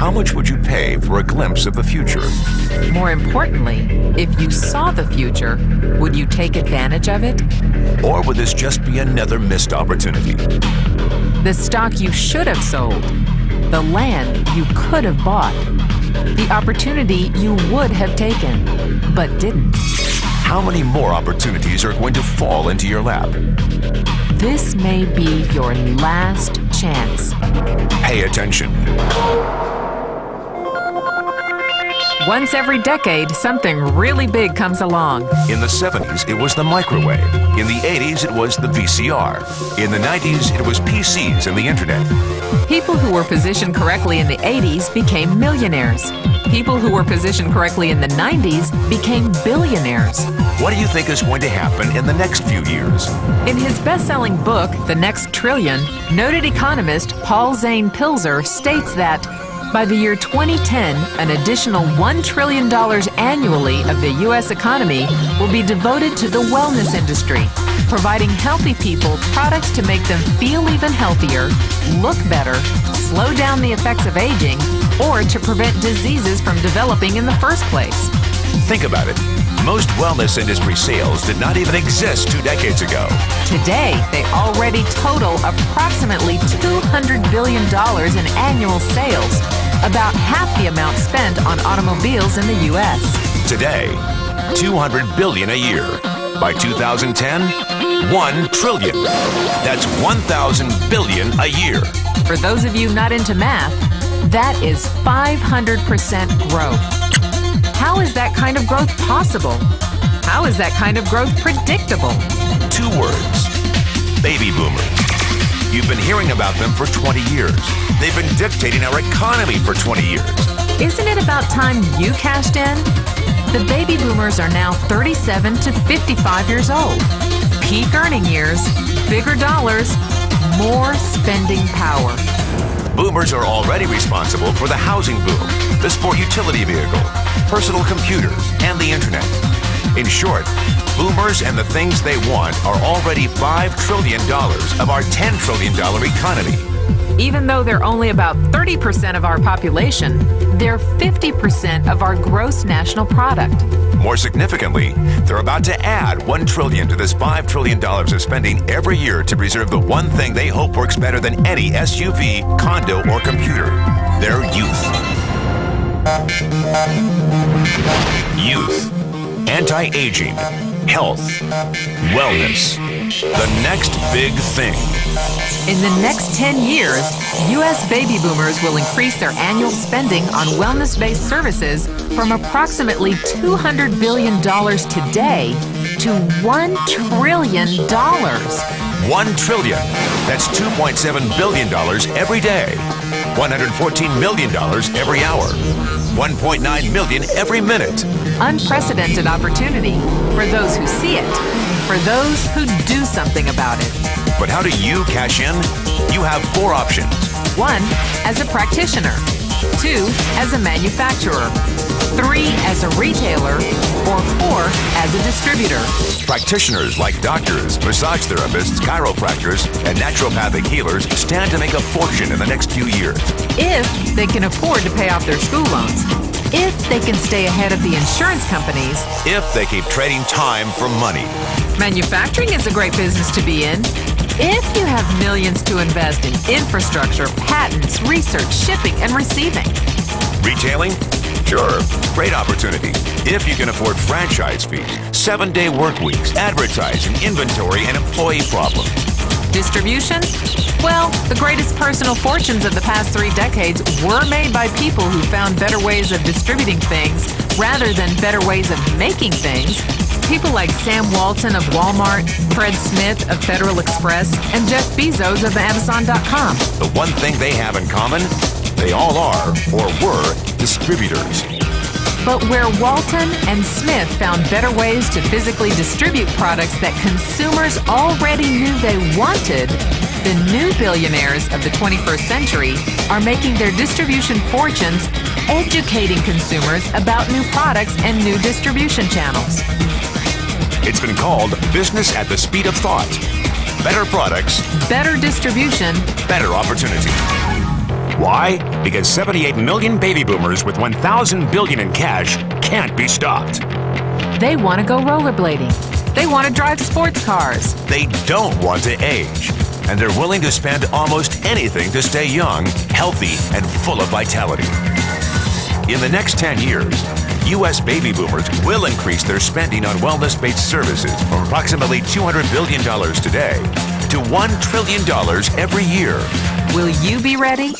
How much would you pay for a glimpse of the future? More importantly, if you saw the future, would you take advantage of it? Or would this just be another missed opportunity? The stock you should have sold, the land you could have bought, the opportunity you would have taken, but didn't. How many more opportunities are going to fall into your lap? This may be your last chance. Pay attention. Once every decade, something really big comes along. In the 70s, it was the microwave. In the 80s, it was the VCR. In the 90s, it was PCs and the internet. People who were positioned correctly in the 80s became millionaires. People who were positioned correctly in the 90s became billionaires. What do you think is going to happen in the next few years? In his best-selling book, The Next Trillion, noted economist Paul Zane Pilzer states that by the year 2010, an additional $1 trillion annually of the U.S. economy will be devoted to the wellness industry, providing healthy people products to make them feel even healthier, look better, slow down the effects of aging, or to prevent diseases from developing in the first place. Think about it. Most wellness industry sales did not even exist 2 decades ago. Today, they already total approximately $200 billion in annual sales, about half the amount spent on automobiles in the U.S. Today, $200 billion a year. By 2010, $1 trillion. That's 1,000 billion a year. For those of you not into math, that is 500% growth. How is that kind of growth possible? How is that kind of growth predictable? 2 words. Baby boomers. You've been hearing about them for 20 years. They've been dictating our economy for 20 years. Isn't it about time you cashed in? The baby boomers are now 37 to 55 years old. Peak earning years, bigger dollars, more spending power. Boomers are already responsible for the housing boom, the sport utility vehicle, personal computers, and the internet. In short, boomers and the things they want are already $5 trillion of our $10 trillion economy. Even though they're only about 30% of our population, they're 50% of our gross national product. More significantly, they're about to add $1 trillion to this $5 trillion of spending every year to preserve the one thing they hope works better than any SUV, condo, or computer: their youth. Youth. Anti-aging. Health. Wellness. The next big thing. In the next 10 years, U.S. baby boomers will increase their annual spending on wellness-based services from approximately $200 billion today to $1 trillion. $1 trillion. That's $2.7 billion every day. $114 million every hour. $1.9 million every minute. Unprecedented opportunity for those who see it, for those who do something about it. But how do you cash in? You have 4 options. 1, as a practitioner. 2, as a manufacturer. 3, as a retailer. Or 4, as a distributor. Practitioners like doctors, massage therapists, chiropractors, and naturopathic healers stand to make a fortune in the next few years. If they can afford to pay off their school loans. If they can stay ahead of the insurance companies. If they keep trading time for money. Manufacturing is a great business to be in. If you have millions to invest in infrastructure, patents, research, shipping, and receiving. Retailing? Sure, great opportunity. If you can afford franchise fees, 7-day work weeks, advertising, inventory, and employee problems. Distribution? Well, the greatest personal fortunes of the past 3 decades were made by people who found better ways of distributing things rather than better ways of making things. People like Sam Walton of Walmart, Fred Smith of Federal Express, and Jeff Bezos of Amazon.com. The one thing they have in common, they all are, or were, distributors. But where Walton and Smith found better ways to physically distribute products that consumers already knew they wanted, the new billionaires of the 21st century are making their distribution fortunes educating consumers about new products and new distribution channels. It's been called business at the speed of thought. Better products, better distribution, better opportunity. Why? Because 78 million baby boomers with 1,000 billion in cash can't be stopped. They want to go rollerblading. They want to drive sports cars. They don't want to age. And they're willing to spend almost anything to stay young, healthy, and full of vitality. In the next 10 years, U.S. baby boomers will increase their spending on wellness-based services from approximately $200 billion today to $1 trillion every year. Will you be ready?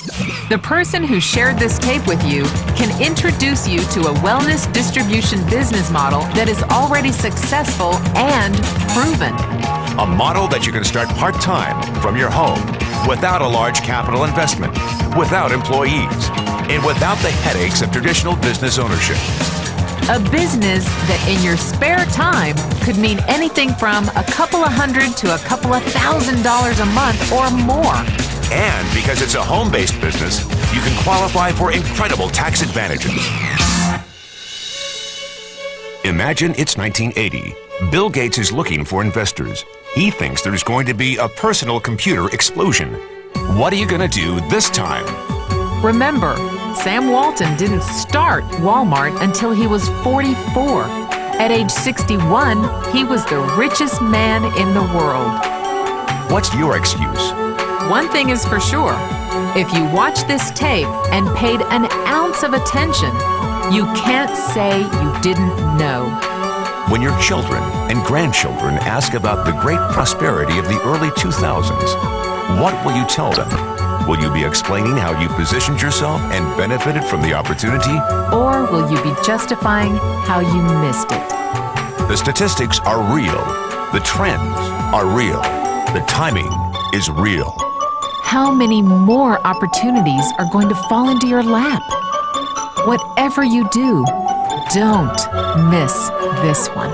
The person who shared this tape with you can introduce you to a wellness distribution business model that is already successful and proven. A model that you can start part-time from your home without a large capital investment, without employees, and without the headaches of traditional business ownership. A business that in your spare time could mean anything from a couple of $100 to a couple of $1,000 a month or more. And because it's a home-based business, you can qualify for incredible tax advantages. Imagine it's 1980. Bill Gates is looking for investors. He thinks there's going to be a personal computer explosion. What are you going to do this time? Remember, Sam Walton didn't start Walmart until he was 44. At age 61, he was the richest man in the world. What's your excuse? One thing is for sure. If you watch this tape and paid an ounce of attention, you can't say you didn't know. When your children and grandchildren ask about the great prosperity of the early 2000s, what will you tell them? Will you be explaining how you positioned yourself and benefited from the opportunity? Or will you be justifying how you missed it? The statistics are real. The trends are real. The timing is real. How many more opportunities are going to fall into your lap? Whatever you do, don't miss this one.